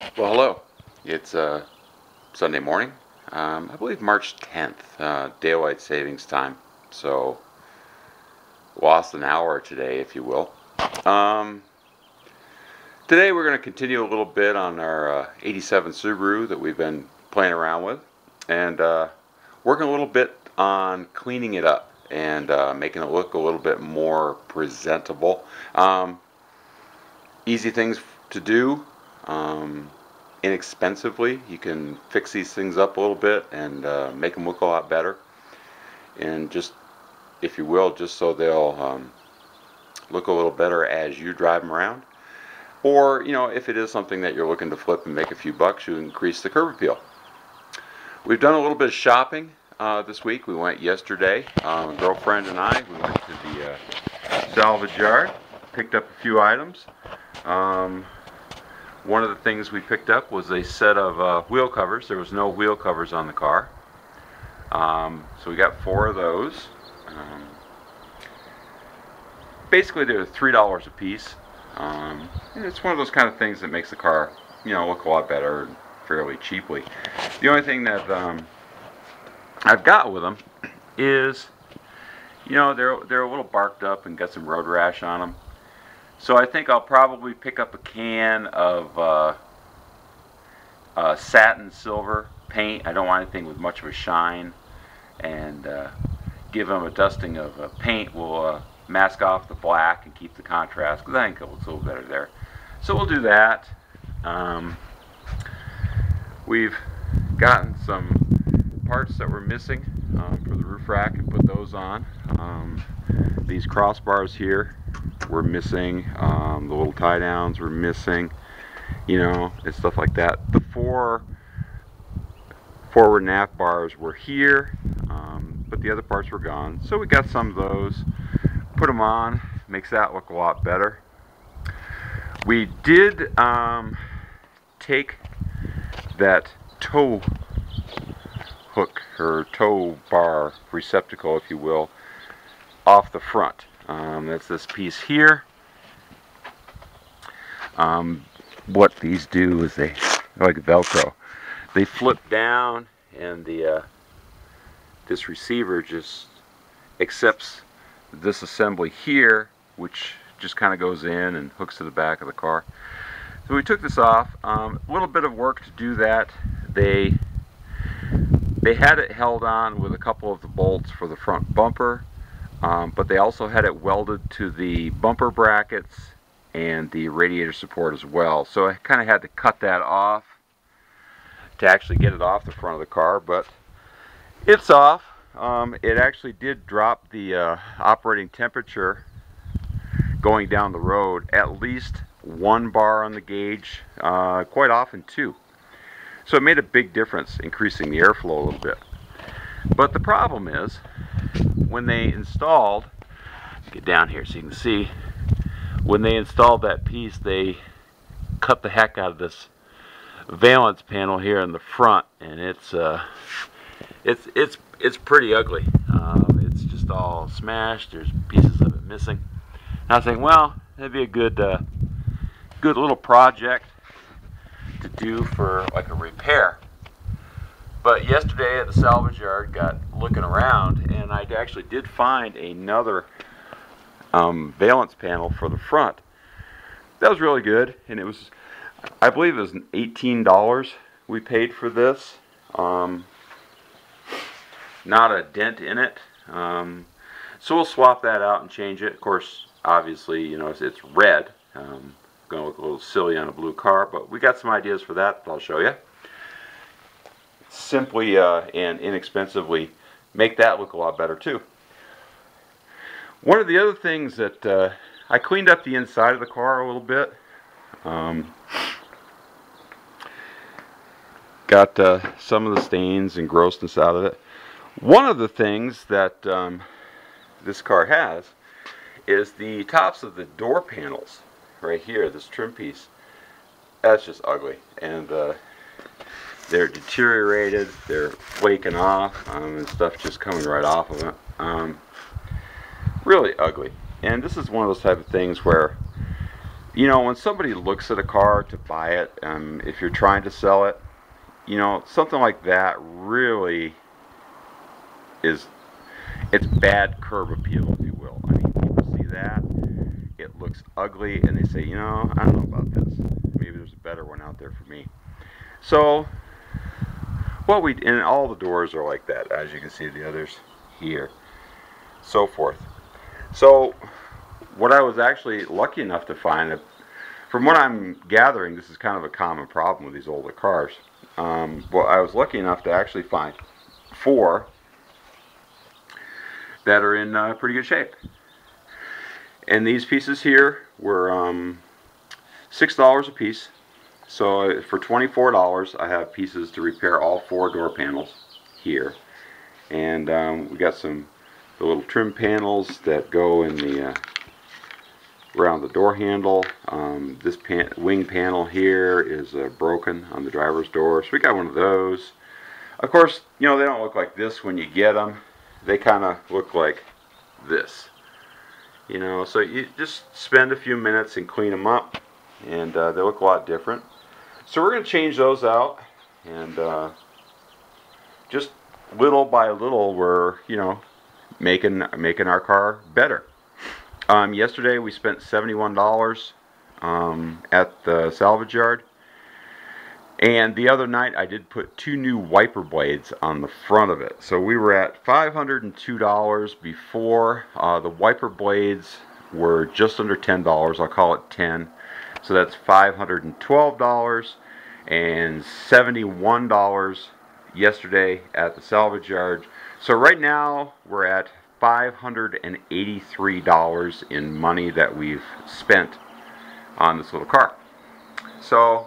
Well, hello. It's Sunday morning. I believe March 10th, daylight savings time. So, lost an hour today, if you will. Um, Today we're going to continue a little bit on our 87 Subaru that we've been playing around with, and working a little bit on cleaning it up and making it look a little bit more presentable. Easy things to do. Inexpensively. You can fix these things up a little bit and make them look a lot better. And just, if you will, just so they'll look a little better as you drive them around. Or, you know, if it is something that you're looking to flip and make a few bucks, you increase the curb appeal. We've done a little bit of shopping this week. We went yesterday, girlfriend and I, we went to the salvage yard, picked up a few items. One of the things we picked up was a set of wheel covers. There was no wheel covers on the car. So we got 4 of those. Basically they're $3 a piece. And it's one of those kind of things that makes the car, you know, look a lot better fairly cheaply. The only thing that I've got with them is, you know, they're a little barked up and got some road rash on them. So I think I'll probably pick up a can of satin silver paint. I don't want anything with much of a shine, and give them a dusting of paint. Will mask off the black and keep the contrast, because I think it looks a little better there. So we'll do that. We've gotten some parts that were missing for the roof rack and put those on. These crossbars here were missing. The little tie downs were missing, you know, and stuff like that. The 4 forward nav bars were here, but the other parts were gone. So we got some of those, put them on, makes that look a lot better. We did take that tow hook, or tow bar receptacle, if you will, off the front. That's this piece here. What these do is they, like Velcro, they flip down, and the this receiver just accepts this assembly here, which just kind of goes in and hooks to the back of the car. So we took this off. A little bit of work to do that. They had it held on with a couple of the bolts for the front bumper, but they also had it welded to the bumper brackets and the radiator support as well. So I kind of had to cut that off to actually get it off the front of the car, but it's off. It actually did drop the operating temperature going down the road at least 1 bar on the gauge, quite often 2. So it made a big difference, increasing the airflow a little bit. But the problem is, when they installed, get down here so you can see, when they installed that piece, they cut the heck out of this valance panel here in the front, and it's pretty ugly. It's just all smashed. There's pieces of it missing. And I was thinking, well, that'd be a good little project to do for like a repair. But yesterday at the salvage yard, got looking around, and I actually did find another valance panel for the front. That was really good, and it was, I believe it was $18 we paid for this. Not a dent in it. So we'll swap that out and change it. Of course, obviously, you know, it's red. Going to look a little silly on a blue car, but we got some ideas for that I'll show you. Simply and inexpensively make that look a lot better too. One of the other things that I cleaned up the inside of the car a little bit. Got some of the stains and grossness out of it. One of the things that this car has is the tops of the door panels right here, this trim piece. That's just ugly, and they're deteriorated, they're flaking off, and stuff just coming right off of it. Really ugly. And this is one of those type of things where You know, when somebody looks at a car to buy it, if you're trying to sell it, you know, something like that really is, it's bad curb appeal, if you will. I mean, people see that, it looks ugly, and they say, you know, I don't know about this. Maybe there's a better one out there for me. So, and all the doors are like that, as you can see, the others here, so forth. So, what I was actually lucky enough to find, from what I'm gathering, this is kind of a common problem with these older cars. Well, I was lucky enough to actually find 4 that are in pretty good shape. And these pieces here were $6 a piece. So for $24, I have pieces to repair all 4 door panels here. And we got the little trim panels that go in the around the door handle. This wing panel here is broken on the driver's door, so we got one of those. Of course, you know, they don't look like this when you get them. They kind of look like this. You know, so you just spend a few minutes and clean them up, and they look a lot different. So we're going to change those out, and just little by little, we're, you know, making our car better. Yesterday we spent $71 at the salvage yard, and the other night I did put 2 new wiper blades on the front of it. So we were at $502 before. The wiper blades were just under $10. I'll call it 10. So that's $512, and $71 yesterday at the salvage yard. So right now we're at $583 in money that we've spent on this little car. So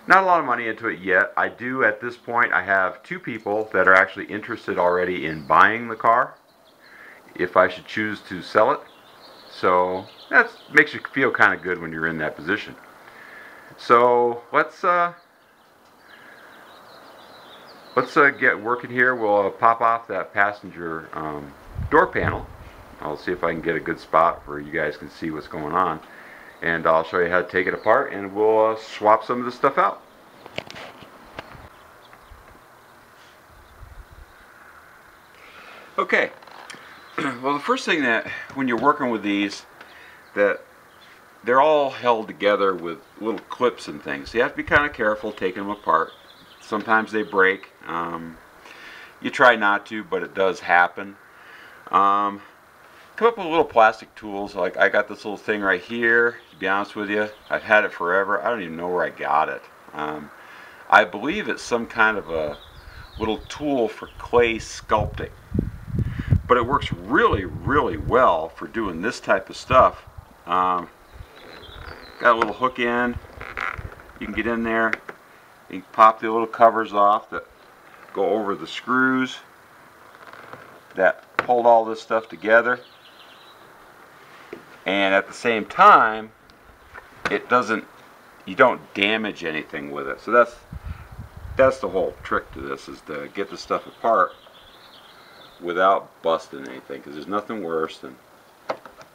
not a lot of money into it yet. I do, at this point, I have 2 people that are actually interested already in buying the car if I should choose to sell it. So that makes you feel kind of good when you're in that position. So let's get working here. We'll pop off that passenger door panel. I'll see if I can get a good spot where you guys can see what's going on. And I'll show you how to take it apart, and we'll swap some of this stuff out. Okay. Well, the first thing that, when you're working with these, that they're all held together with little clips and things. So you have to be kind of careful taking them apart. Sometimes they break. You try not to, but it does happen. Come up with little plastic tools. Like I got this little thing right here. To be honest with you, I've had it forever. I don't even know where I got it. I believe it's some kind of a little tool for clay sculpting. But it works really, really well for doing this type of stuff. Got a little hook in. You can get in there. You can pop the little covers off that go over the screws that hold all this stuff together. And at the same time, you don't damage anything with it. So that's the whole trick to this, is to get the stuff apart without busting anything, because there's nothing worse than,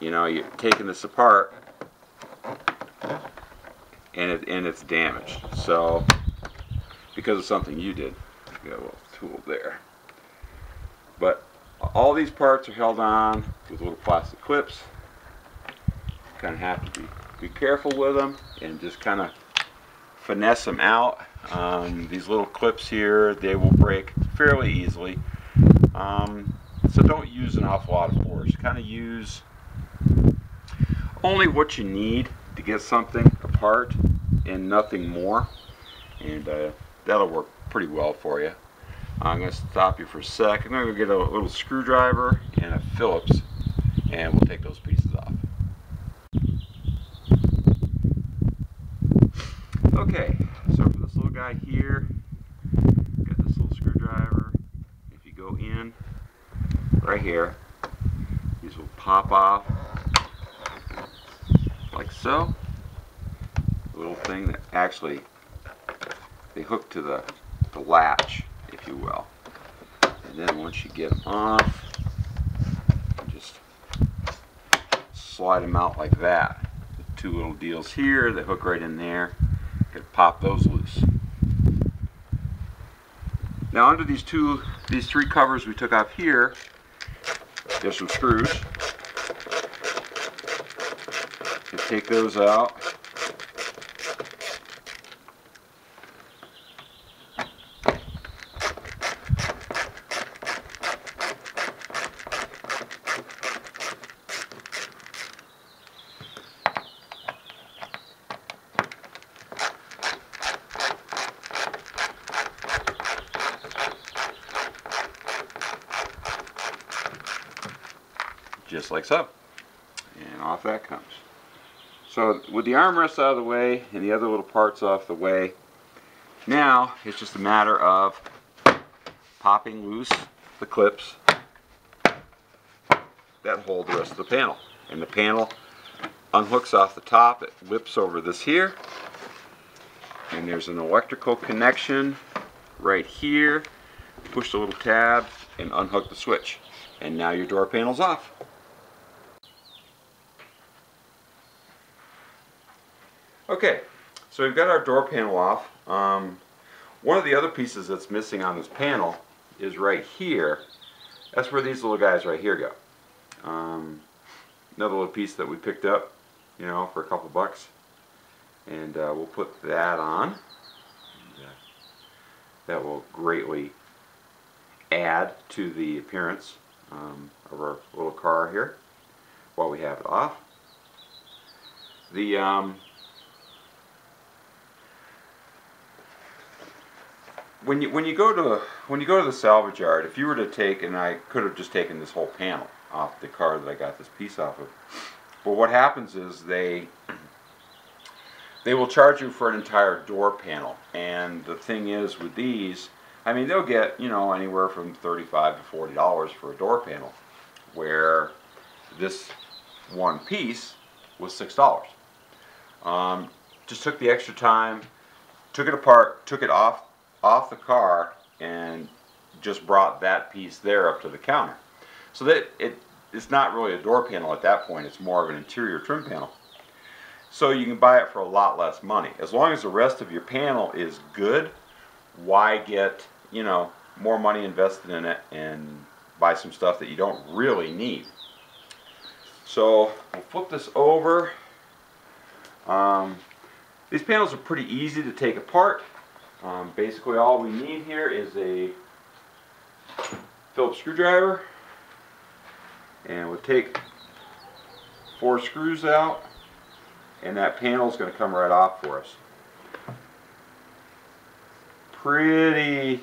you know, you're taking this apart and it's damaged. So because of something you did. You got a little tool there. But all these parts are held on with little plastic clips. Kind of have to be careful with them and just kind of finesse them out. These little clips here, they will break fairly easily. So don't use an awful lot of force. Kind of use only what you need to get something apart and nothing more. And that'll work pretty well for you. I'm going to stop you for a sec. I'm going to get a little screwdriver and a Phillips, and we'll take those pieces off. Okay, so for this little guy here, got this little screwdriver. If you go in right here, these will pop off like so. A little thing that actually they hook to the latch, if you will. And then once you get them off, you just slide them out like that. The two little deals here that hook right in there. Could pop those loose. Now under these three covers we took off here, there's some screws. You take those out. Just like so, and off that comes. So with the armrest out of the way and the other little parts off the way, now it's just a matter of popping loose the clips that hold the rest of the panel, and the panel unhooks off the top. It whips over this here, and there's an electrical connection right here. Push the little tab and unhook the switch, and now your door panel's off. Okay, so we've got our door panel off. One of the other pieces that's missing on this panel is right here. That's where these little guys right here go. Another little piece that we picked up, you know, for a couple bucks, and we'll put that on. And, that will greatly add to the appearance of our little car here while we have it off. When you go to the salvage yard, if you were to take, and I could have just taken this whole panel off the car that I got this piece off of, but what happens is they will charge you for an entire door panel. And the thing is with these, I mean, they'll get, you know, anywhere from $35 to $40 for a door panel, where this one piece was $6. Just took the extra time, took it apart, took it off the car, and just brought that piece there up to the counter. So that it's not really a door panel at that point, it's more of an interior trim panel. So you can buy it for a lot less money. As long as the rest of your panel is good, why get, you know, more money invested in it and buy some stuff that you don't really need? So we'll flip this over. These panels are pretty easy to take apart. Basically all we need here is a Phillips screwdriver, and we'll take 4 screws out, and that panel is going to come right off for us. Pretty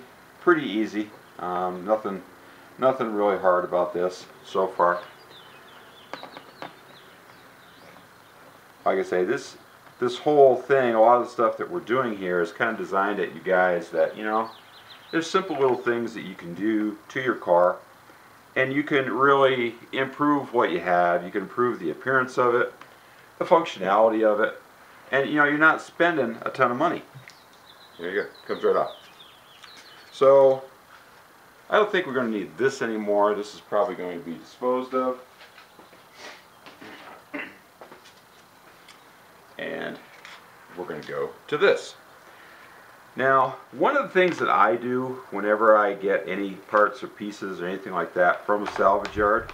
easy. Nothing really hard about this so far. Like I say, this whole thing, a lot of the stuff that we're doing here is kind of designed at you guys that, you know, there's simple little things that you can do to your car, and you can really improve what you have. You can improve the appearance of it, the functionality of it, and, you know, you're not spending a ton of money. There you go, comes right off. So I don't think we're going to need this anymore. This is probably going to be disposed of. And we're going to go to this. Now, one of the things that I do whenever I get any parts or pieces or anything like that from a salvage yard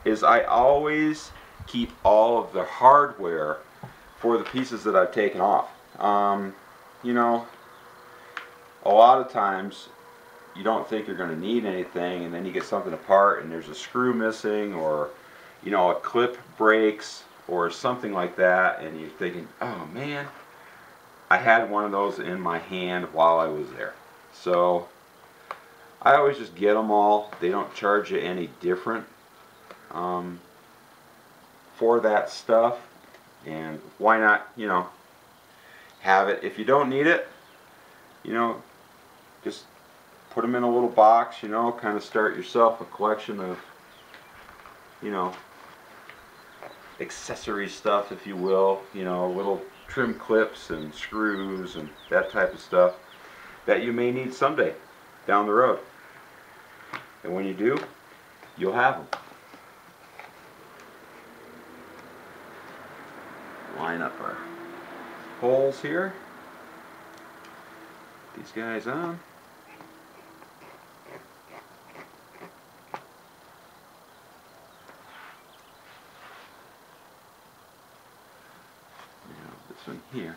is I always keep all of the hardware for the pieces that I've taken off. You know, a lot of times you don't think you're going to need anything, and then you get something apart and there's a screw missing, or, you know, a clip breaks or something like that, and you're thinking, oh man, I had one of those in my hand while I was there. So I always just get them all. They don't charge you any different for that stuff, and why not, you know, have it. If you don't need it, you know, just put them in a little box, you know, kind of start yourself a collection of, you know, accessory stuff, if you will, you know, little trim clips and screws and that type of stuff that you may need someday down the road. And when you do, you'll have them. Line line up our holes here. Put these guys on. One here.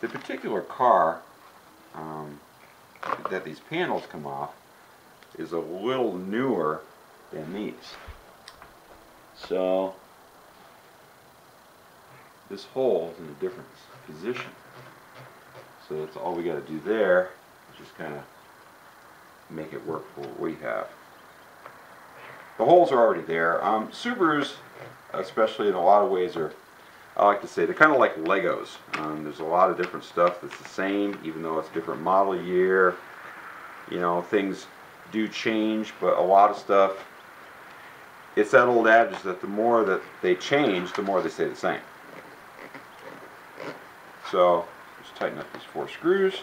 The particular car that these panels come off is a little newer than these. So this hole is in a different position. So that's all we got to do there. Just kind of make it work for what we have. The holes are already there. Subarus, especially in a lot of ways, are, I like to say, they're kind of like Legos. There's a lot of different stuff that's the same, even though it's different model year. You know, things do change, but a lot of stuff, it's that old adage that the more that they change, the more they stay the same. So, just tighten up these 4 screws.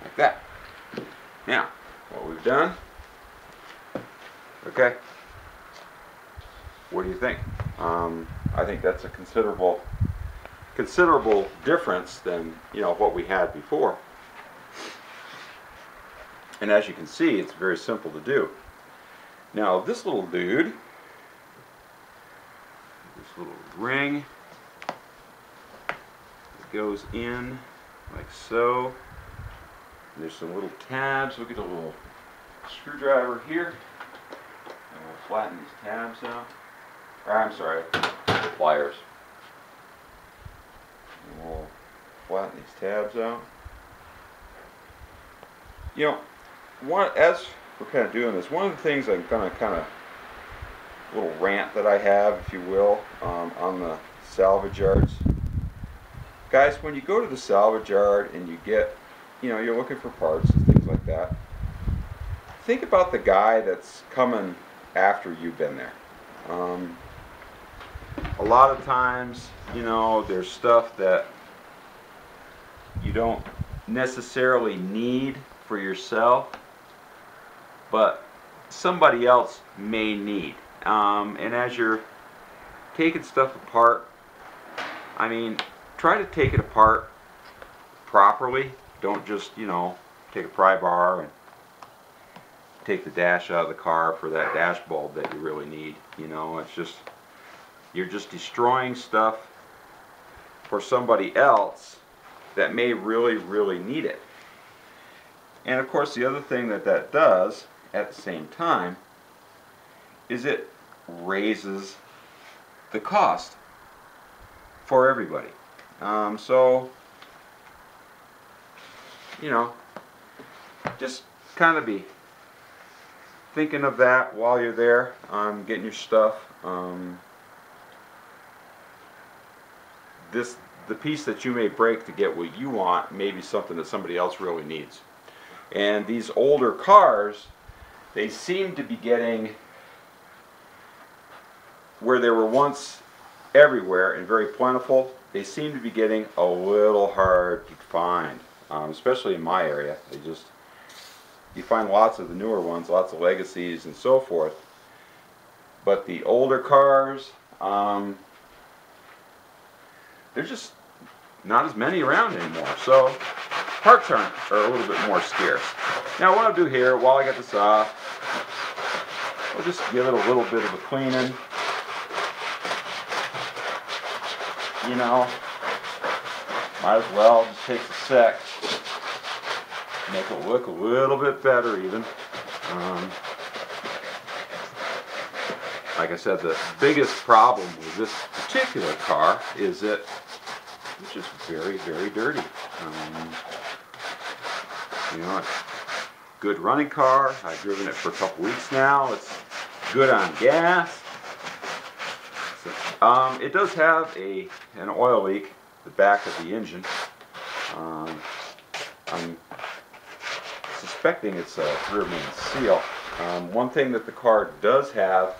Like that. Now, what we've done, okay. What do you think? I think that's a considerable difference than, you know, what we had before. And as you can see, it's very simple to do. Now this little dude, this little ring, goes in like so. And there's some little tabs. We'll get a little screwdriver here, and we'll flatten these tabs out. I'm sorry, pliers. And we'll flatten these tabs out. You know, as we're kind of doing this, one of the things I'm gonna kind of, little rant that I have, if you will, on the salvage yards. Guys, when you go to the salvage yard and you get, you know, you're looking for parts and things like that, think about the guy that's coming after you've been there. A lot of times, you know, there's stuff that you don't necessarily need for yourself, but somebody else may need. And as you're taking stuff apart, I mean, try to take it apart properly. Don't just, you know, take a pry bar and take the dash out of the car for that dash bulb that you really need. You know, it's just, you're just destroying stuff for somebody else that may really, really need it. And of course, the other thing that that does at the same time is it raises the cost for everybody. So, you know, just kind of be thinking of that while you're there, getting your stuff. The piece that you may break to get what you want may be something that somebody else really needs. And these older cars, they seem to be getting, where they were once everywhere and very plentiful, they seem to be getting a little hard to find, especially in my area. You find lots of the newer ones, lots of legacies and so forth, but the older cars, there's just not as many around anymore. So parts are a little bit more scarce. Now what I'll do here, while I get this off, I'll just give it a little bit of a cleaning. You know, might as well just take a sec, make it look a little bit better even. Like I said, the biggest problem with this particular car is that it's just very, very dirty. You know, it's a good running car. I've driven it for a couple weeks now. It's good on gas. So, it does have an oil leak at the back of the engine. I'm suspecting it's a rear main seal. One thing that the car does have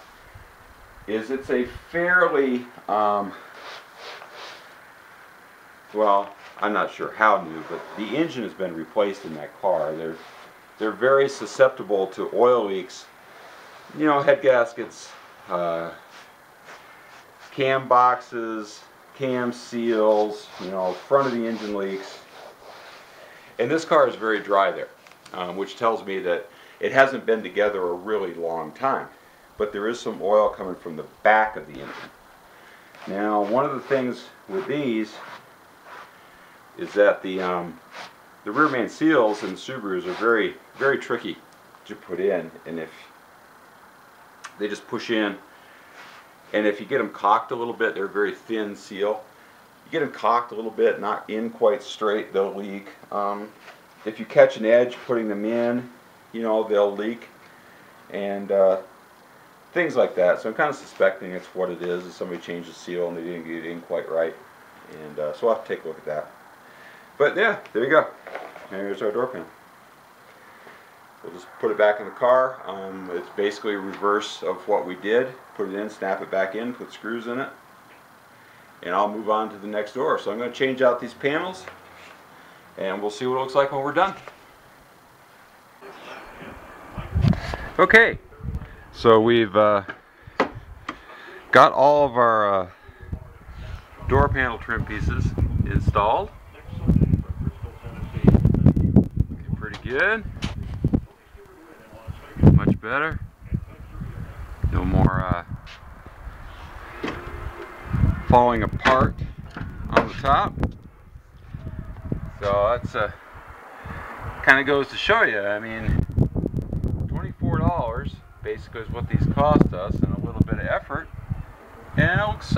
is it's a fairly, well, I'm not sure how new, but the engine has been replaced in that car. They're very susceptible to oil leaks. You know, head gaskets, cam boxes, cam seals, you know, front of the engine leaks. And this car is very dry there, which tells me that it hasn't been together a really long time. But there is some oil coming from the back of the engine. Now, one of the things with these is that the rear main seals in the Subarus are very, very tricky to put in, and if they just push in, and if you get them cocked a little bit, they're a very thin seal. You get them cocked a little bit, not in quite straight, they'll leak. If you catch an edge putting them in, you know, they'll leak, and things like that. So I'm kind of suspecting it's what it is somebody changed the seal and they didn't get it in quite right, and so I'll have to take a look at that. But yeah, there you go. Here's our door panel. We'll just put it back in the car. It's basically a reverse of what we did. Put it in, snap it back in, put screws in it, and I'll move on to the next door. So I'm going to change out these panels, and we'll see what it looks like when we're done. Okay, so we've got all of our door panel trim pieces installed. Okay, pretty good. Much better. No more falling apart on the top. So that's kind of goes to show you. I mean, $24 basically is what these cost us, and a little bit of effort, and it looks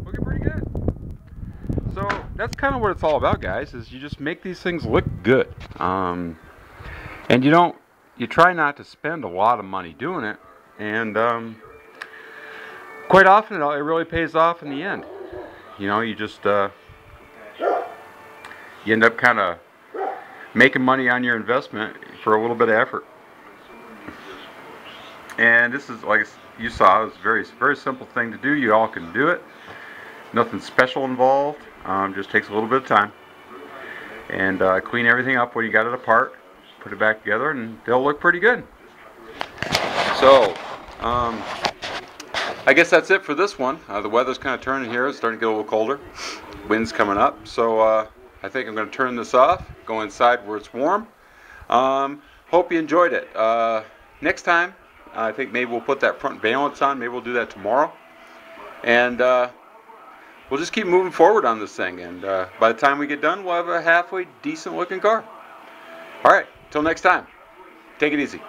looking pretty good. So that's kind of what it's all about, guys. Is you just make these things look good, and you try not to spend a lot of money doing it, and quite often it really pays off in the end. You know, you just you end up kind of making money on your investment for a little bit of effort. And this is, like you saw, it's a very, very simple thing to do. You all can do it. Nothing special involved. Just takes a little bit of time. And clean everything up when you got it apart. Put it back together, and they'll look pretty good. So, I guess that's it for this one. The weather's kind of turning here. It's starting to get a little colder. Wind's coming up. So I think I'm going to turn this off, go inside where it's warm. Hope you enjoyed it. Next time, I think maybe we'll put that front valance on. Maybe we'll do that tomorrow. And we'll just keep moving forward on this thing. And by the time we get done, we'll have a halfway decent looking car. All right, till next time. Take it easy.